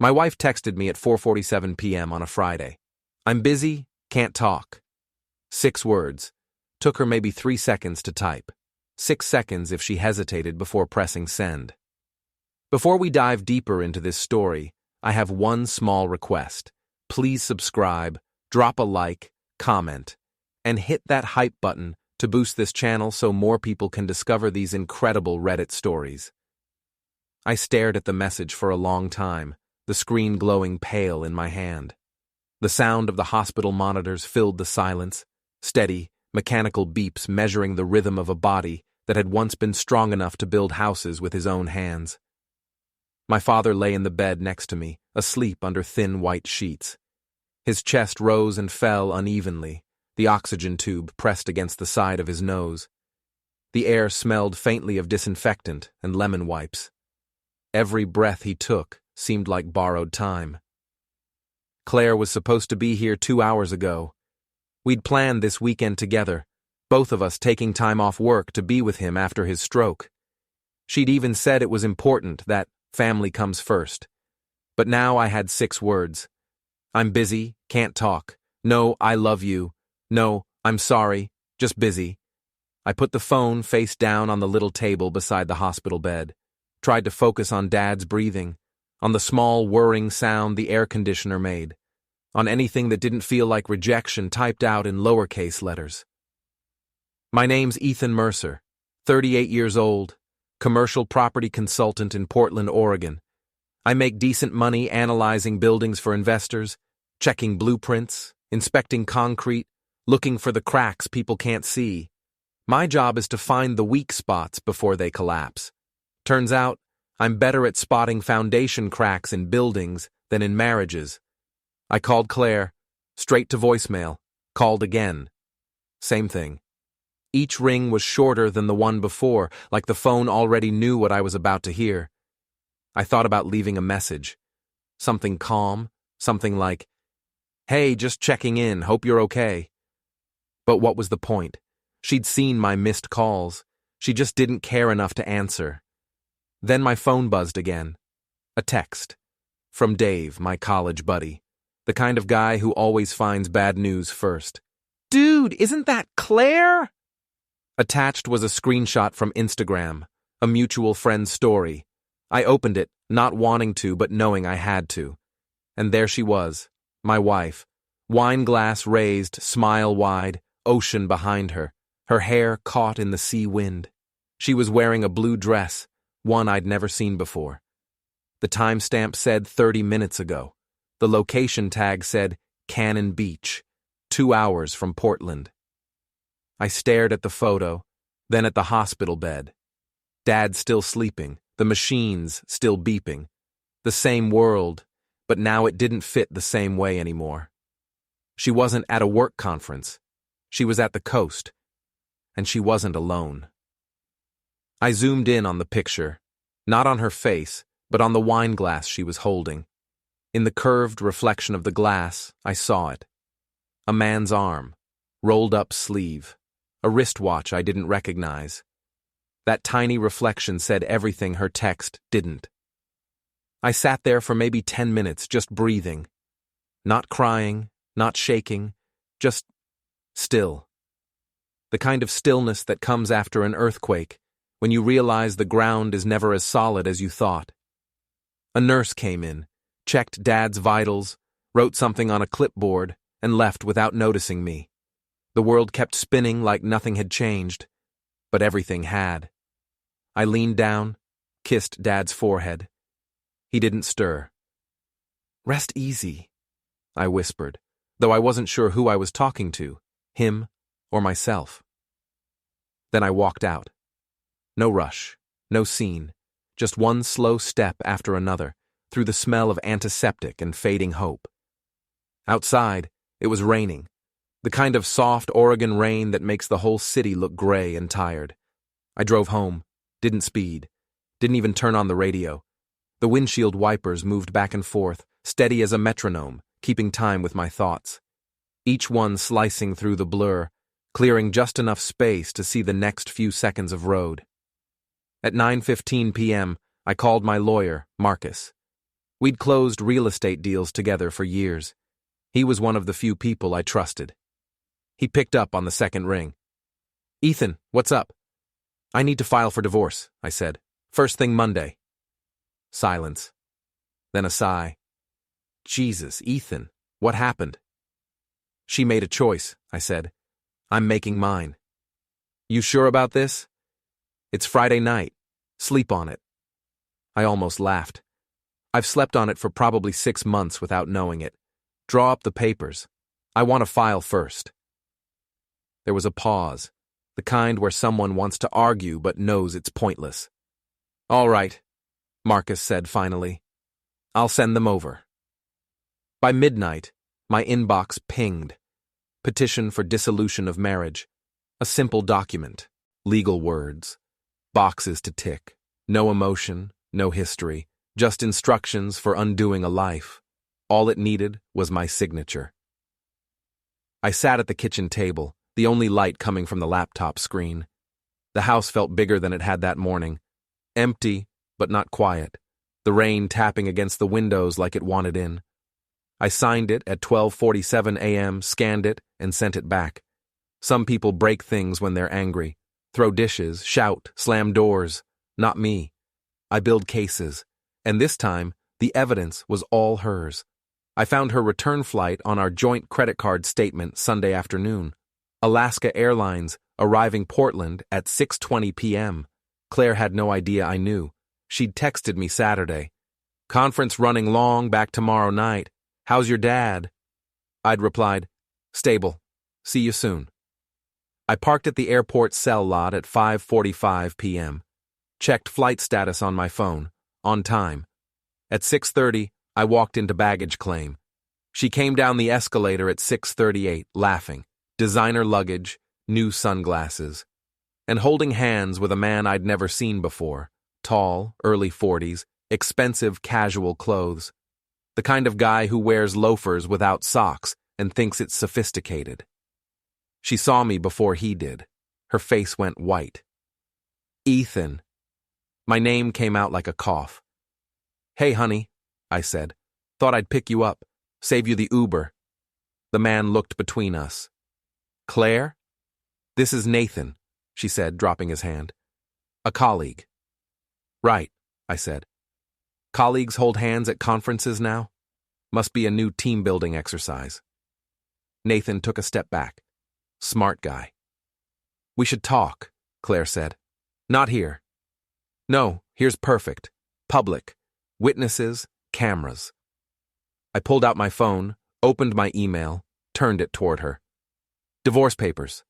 My wife texted me at 4:47 p.m. on a Friday. I'm busy, can't talk. 6 words. Took her maybe 3 seconds to type. 6 seconds if she hesitated before pressing send. Before we dive deeper into this story, I have one small request. Please subscribe, drop a like, comment, and hit that hype button to boost this channel so more people can discover these incredible Reddit stories. I stared at the message for a long time, the screen glowing pale in my hand. The sound of the hospital monitors filled the silence, steady, mechanical beeps measuring the rhythm of a body that had once been strong enough to build houses with his own hands. My father lay in the bed next to me, asleep under thin white sheets. His chest rose and fell unevenly, the oxygen tube pressed against the side of his nose. The air smelled faintly of disinfectant and lemon wipes. Every breath he took seemed like borrowed time. Claire was supposed to be here 2 hours ago. We'd planned this weekend together, both of us taking time off work to be with him after his stroke. She'd even said it was important that family comes first. But now I had 6 words. I'm busy, can't talk. No, I love you. No, I'm sorry, just busy. I put the phone face down on the little table beside the hospital bed. Tried to focus on Dad's breathing, on the small whirring sound the air conditioner made, on anything that didn't feel like rejection typed out in lowercase letters. My name's Ethan Mercer, 38 years old, commercial property consultant in Portland, Oregon. I make decent money analyzing buildings for investors, checking blueprints, inspecting concrete, looking for the cracks people can't see. My job is to find the weak spots before they collapse. Turns out, I'm better at spotting foundation cracks in buildings than in marriages. I called Claire, straight to voicemail, called again. Same thing. Each ring was shorter than the one before, like the phone already knew what I was about to hear. I thought about leaving a message. Something calm, something like, "Hey, just checking in, hope you're okay." But what was the point? She'd seen my missed calls. She just didn't care enough to answer. Then my phone buzzed again. A text. From Dave, my college buddy. The kind of guy who always finds bad news first. "Dude, isn't that Claire?" Attached was a screenshot from Instagram, a mutual friend's story. I opened it, not wanting to but knowing I had to. And there she was, my wife, wine glass raised, smile wide, ocean behind her, her hair caught in the sea wind. She was wearing a blue dress, one I'd never seen before. The timestamp said 30 minutes ago. The location tag said Cannon Beach, 2 hours from Portland. I stared at the photo, then at the hospital bed. Dad still sleeping, the machines still beeping. The same world, but now it didn't fit the same way anymore. She wasn't at a work conference. She was at the coast, and she wasn't alone. I zoomed in on the picture, not on her face, but on the wine glass she was holding. In the curved reflection of the glass, I saw it. A man's arm, rolled up sleeve, a wristwatch I didn't recognize. That tiny reflection said everything her text didn't. I sat there for maybe 10 minutes, just breathing. Not crying, not shaking, just still. The kind of stillness that comes after an earthquake, when you realize the ground is never as solid as you thought. A nurse came in, checked Dad's vitals, wrote something on a clipboard, and left without noticing me. The world kept spinning like nothing had changed, but everything had. I leaned down, kissed Dad's forehead. He didn't stir. "Rest easy," I whispered, though I wasn't sure who I was talking to, him or myself. Then I walked out. No rush, no scene, just one slow step after another, through the smell of antiseptic and fading hope. Outside, it was raining, the kind of soft Oregon rain that makes the whole city look gray and tired. I drove home, didn't speed, didn't even turn on the radio. The windshield wipers moved back and forth, steady as a metronome, keeping time with my thoughts. Each one slicing through the blur, clearing just enough space to see the next few seconds of road. At 9:15 p.m., I called my lawyer, Marcus. We'd closed real estate deals together for years. He was one of the few people I trusted. He picked up on the second ring. "Ethan, what's up?" "I need to file for divorce," I said. "First thing Monday." Silence. Then a sigh. "Jesus, Ethan, what happened?" "She made a choice," I said. "I'm making mine." "You sure about this?" "It's Friday night. Sleep on it." I almost laughed. "I've slept on it for probably 6 months without knowing it. Draw up the papers. I want to file first." There was a pause, the kind where someone wants to argue but knows it's pointless. "All right," Marcus said finally. "I'll send them over." By midnight, my inbox pinged. Petition for dissolution of marriage. A simple document. Legal words. Boxes to tick. No emotion, no history. Just instructions for undoing a life. All it needed was my signature. I sat at the kitchen table, the only light coming from the laptop screen. The house felt bigger than it had that morning. Empty, but not quiet. The rain tapping against the windows like it wanted in. I signed it at 12:47 a.m., scanned it, and sent it back. Some people break things when they're angry. Throw dishes, shout, slam doors. Not me. I build cases. And this time, the evidence was all hers. I found her return flight on our joint credit card statement Sunday afternoon. Alaska Airlines, arriving Portland at 6:20 p.m. Claire had no idea I knew. She'd texted me Saturday. "Conference running long, back tomorrow night. How's your dad?" I'd replied, "Stable. See you soon." I parked at the airport cell lot at 5:45 p.m. Checked flight status on my phone. On time. At 6:30, I walked into baggage claim. She came down the escalator at 6:38, laughing. Designer luggage, new sunglasses. And holding hands with a man I'd never seen before. Tall, early 40s, expensive casual clothes. The kind of guy who wears loafers without socks and thinks it's sophisticated. She saw me before he did. Her face went white. "Ethan." My name came out like a cough. "Hey, honey," I said. "Thought I'd pick you up, save you the Uber." The man looked between us. "Claire?" "This is Nathan," she said, dropping his hand. "A colleague." "Right," I said. "Colleagues hold hands at conferences now? Must be a new team-building exercise." Nathan took a step back. Smart guy. "We should talk," Claire said. "Not here." "No, here's perfect. Public. Witnesses, cameras." I pulled out my phone, opened my email, turned it toward her. "Divorce papers.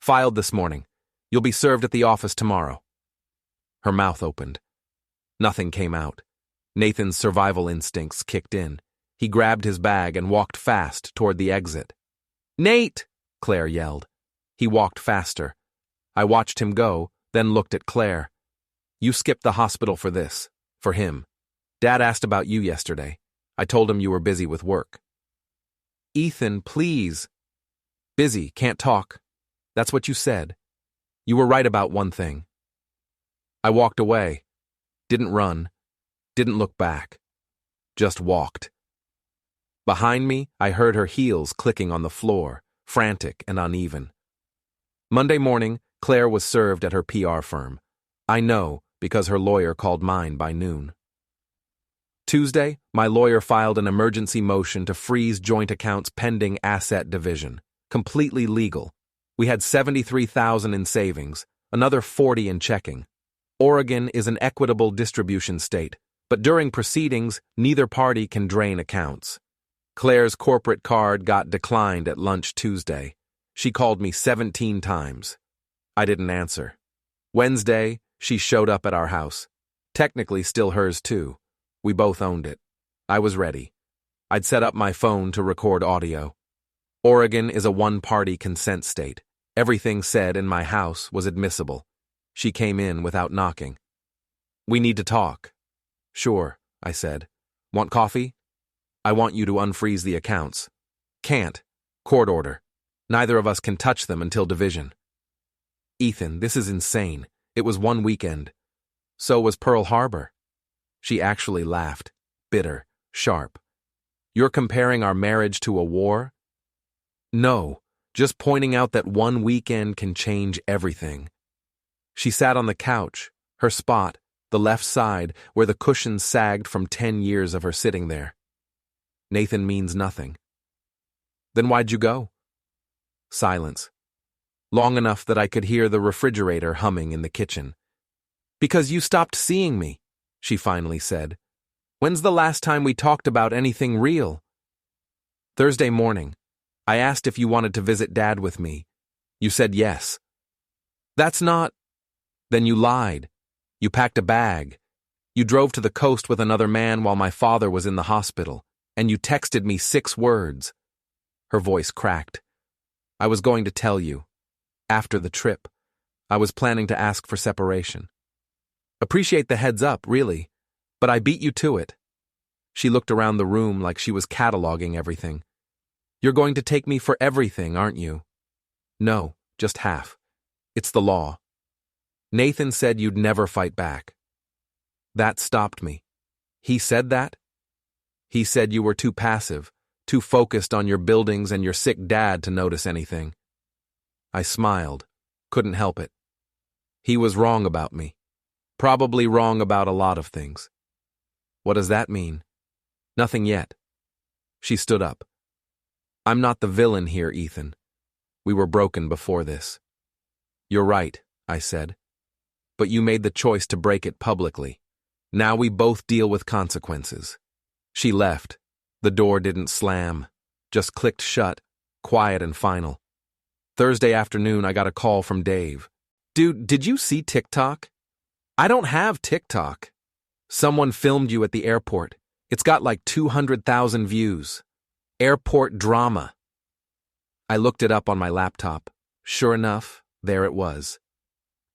Filed this morning. You'll be served at the office tomorrow." Her mouth opened. Nothing came out. Nathan's survival instincts kicked in. He grabbed his bag and walked fast toward the exit. "Nate!" Claire yelled. He walked faster. I watched him go, then looked at Claire. "You skipped the hospital for this. For him. Dad asked about you yesterday. I told him you were busy with work." "Ethan, please." "Busy, can't talk. That's what you said. You were right about one thing." I walked away. Didn't run. Didn't look back. Just walked. Behind me, I heard her heels clicking on the floor, frantic and uneven. Monday morning, Claire was served at her PR firm. I know, because her lawyer called mine by noon. Tuesday, my lawyer filed an emergency motion to freeze joint accounts pending asset division. Completely legal. We had $73,000 in savings, another $40,000 in checking. Oregon is an equitable distribution state, but during proceedings, neither party can drain accounts. Claire's corporate card got declined at lunch Tuesday. She called me 17 times. I didn't answer. Wednesday, she showed up at our house. Technically still hers too. We both owned it. I was ready. I'd set up my phone to record audio. Oregon is a one-party consent state. Everything said in my house was admissible. She came in without knocking. "We need to talk." "Sure," I said. "Want coffee?" "I want you to unfreeze the accounts." "Can't. Court order. Neither of us can touch them until division." "Ethan, this is insane. It was one weekend." "So was Pearl Harbor." She actually laughed, bitter, sharp. You're comparing our marriage to a war? No, just pointing out that one weekend can change everything. She sat on the couch, her spot, the left side, where the cushions sagged from 10 years of her sitting there. Nathan means nothing. Then why'd you go? Silence. Long enough that I could hear the refrigerator humming in the kitchen. Because you stopped seeing me, she finally said. When's the last time we talked about anything real? Thursday morning. I asked if you wanted to visit Dad with me. You said yes. That's not... Then you lied. You packed a bag. You drove to the coast with another man while my father was in the hospital, and you texted me 6 words. Her voice cracked. I was going to tell you. After the trip, I was planning to ask for separation. Appreciate the heads up, really, but I beat you to it. She looked around the room like she was cataloging everything. You're going to take me for everything, aren't you? No, just half. It's the law. Nathan said you'd never fight back. That stopped me. He said that? He said you were too passive, too focused on your buildings and your sick dad to notice anything. I smiled, couldn't help it. He was wrong about me. Probably wrong about a lot of things. What does that mean? Nothing yet. She stood up. I'm not the villain here, Ethan. We were broken before this. You're right, I said. But you made the choice to break it publicly. Now we both deal with consequences. She left. The door didn't slam, just clicked shut, quiet and final. Thursday afternoon, I got a call from Dave. Dude, did you see TikTok? I don't have TikTok. Someone filmed you at the airport. It's got like 200,000 views. Airport drama. I looked it up on my laptop. Sure enough, there it was.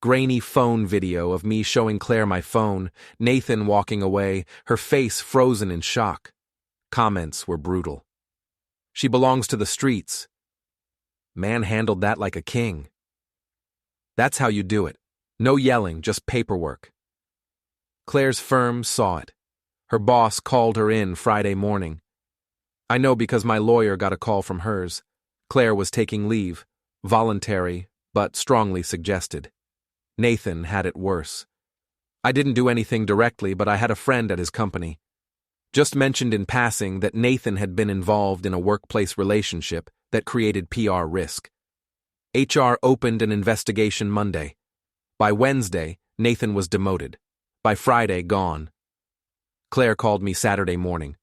Grainy phone video of me showing Claire my phone, Nathan walking away, her face frozen in shock. Comments were brutal. She belongs to the streets. Man handled that like a king. That's how you do it. No yelling, just paperwork. Claire's firm saw it. Her boss called her in Friday morning. I know because my lawyer got a call from hers. Claire was taking leave, voluntary, but strongly suggested. Nathan had it worse. I didn't do anything directly, but I had a friend at his company. Just mentioned in passing that Nathan had been involved in a workplace relationship that created PR risk. HR opened an investigation Monday. By Wednesday, Nathan was demoted. By Friday, gone. Claire called me Saturday morning.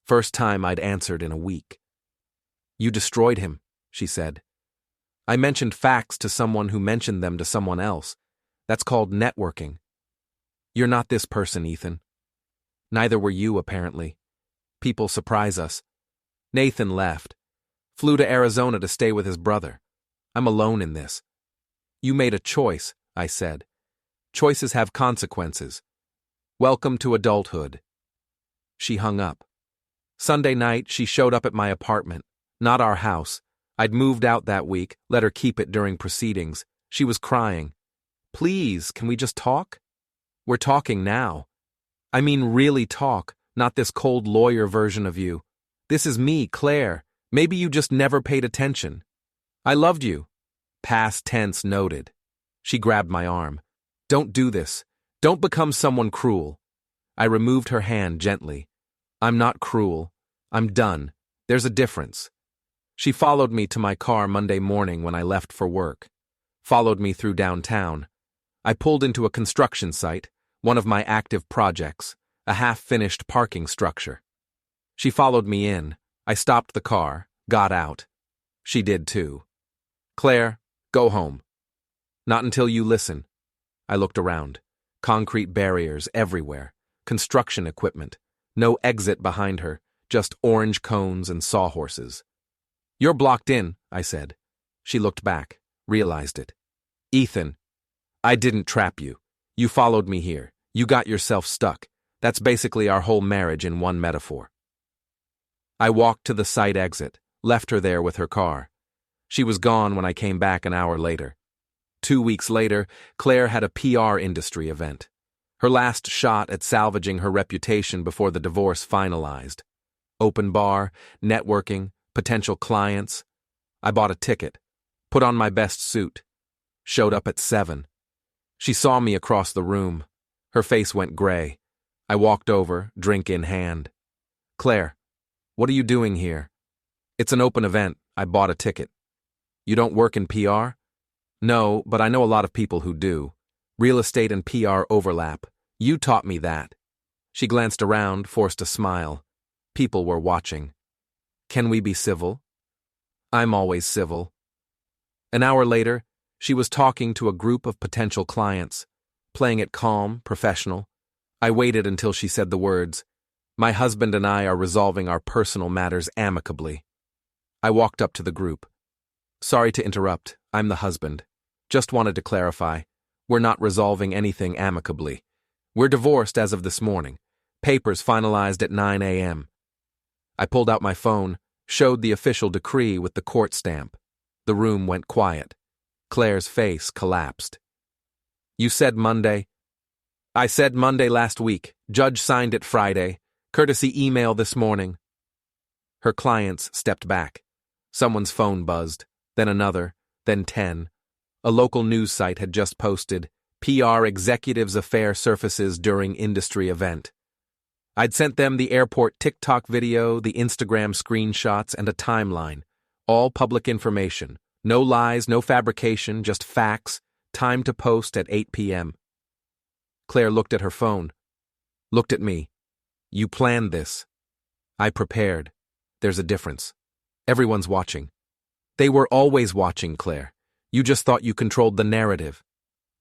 First time I'd answered in a week. You destroyed him, she said. I mentioned facts to someone who mentioned them to someone else. That's called networking. You're not this person, Ethan. Neither were you, apparently. People surprise us. Nathan left. Flew to Arizona to stay with his brother. I'm alone in this. You made a choice, I said. Choices have consequences. Welcome to adulthood. She hung up. Sunday night, she showed up at my apartment, not our house. I'd moved out that week, let her keep it during proceedings. She was crying. Please, can we just talk? We're talking now. I mean really talk, not this cold lawyer version of you. This is me, Claire. Maybe you just never paid attention. I loved you. Past tense noted. She grabbed my arm. Don't do this. Don't become someone cruel. I removed her hand gently. I'm not cruel. I'm done. There's a difference. She followed me to my car Monday morning when I left for work. Followed me through downtown. I pulled into a construction site, one of my active projects, a half-finished parking structure. She followed me in. I stopped the car, got out. She did too. Claire, go home. Not until you listen. I looked around. Concrete barriers everywhere. Construction equipment. No exit behind her, just orange cones and sawhorses. You're blocked in, I said. She looked back, realized it. Ethan, I didn't trap you. You followed me here. You got yourself stuck. That's basically our whole marriage in one metaphor. I walked to the site exit, left her there with her car. She was gone when I came back an hour later. 2 weeks later, Claire had a PR industry event. Her last shot at salvaging her reputation before the divorce finalized. Open bar, networking, potential clients. I bought a ticket, put on my best suit, showed up at 7. She saw me across the room. Her face went gray. I walked over, drink in hand. "Claire, what are you doing here?" "It's an open event. I bought a ticket." "You don't work in PR?" "No, but I know a lot of people who do. Real estate and PR overlap. You taught me that." She glanced around, forced a smile. People were watching. "Can we be civil?" "I'm always civil." An hour later, she was talking to a group of potential clients, playing it calm, professional. I waited until she said the words, "My husband and I are resolving our personal matters amicably." I walked up to the group. "Sorry to interrupt, I'm the husband. Just wanted to clarify. We're not resolving anything amicably. We're divorced as of this morning. Papers finalized at 9 a.m. I pulled out my phone, showed the official decree with the court stamp. The room went quiet. Claire's face collapsed. "You said Monday?" "I said Monday last week. Judge signed it Friday. Courtesy email this morning." Her clients stepped back. Someone's phone buzzed, then another, then 10. A local news site had just posted, "PR executives affair surfaces during industry event." I'd sent them the airport TikTok video, the Instagram screenshots, and a timeline. All public information. No lies, no fabrication, just facts. Time to post at 8 p.m. Claire looked at her phone. Looked at me. "You planned this." "I prepared. There's a difference. Everyone's watching." "They were always watching, Claire. You just thought you controlled the narrative."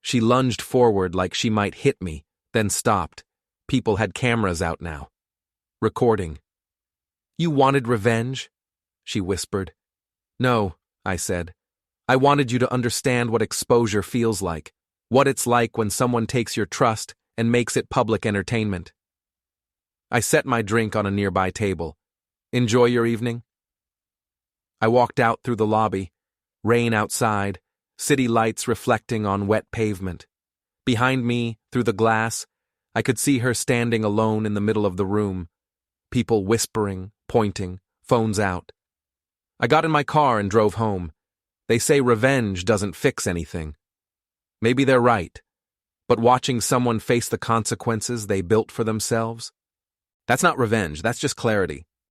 She lunged forward like she might hit me, then stopped. People had cameras out now. Recording. "You wanted revenge?" she whispered. "No," I said. "I wanted you to understand what exposure feels like, what it's like when someone takes your trust and makes it public entertainment." I set my drink on a nearby table. "Enjoy your evening?" I walked out through the lobby. Rain outside, city lights reflecting on wet pavement. Behind me, through the glass, I could see her standing alone in the middle of the room. People whispering, pointing, phones out. I got in my car and drove home. They say revenge doesn't fix anything. Maybe they're right. But watching someone face the consequences they built for themselves? That's not revenge, that's just clarity.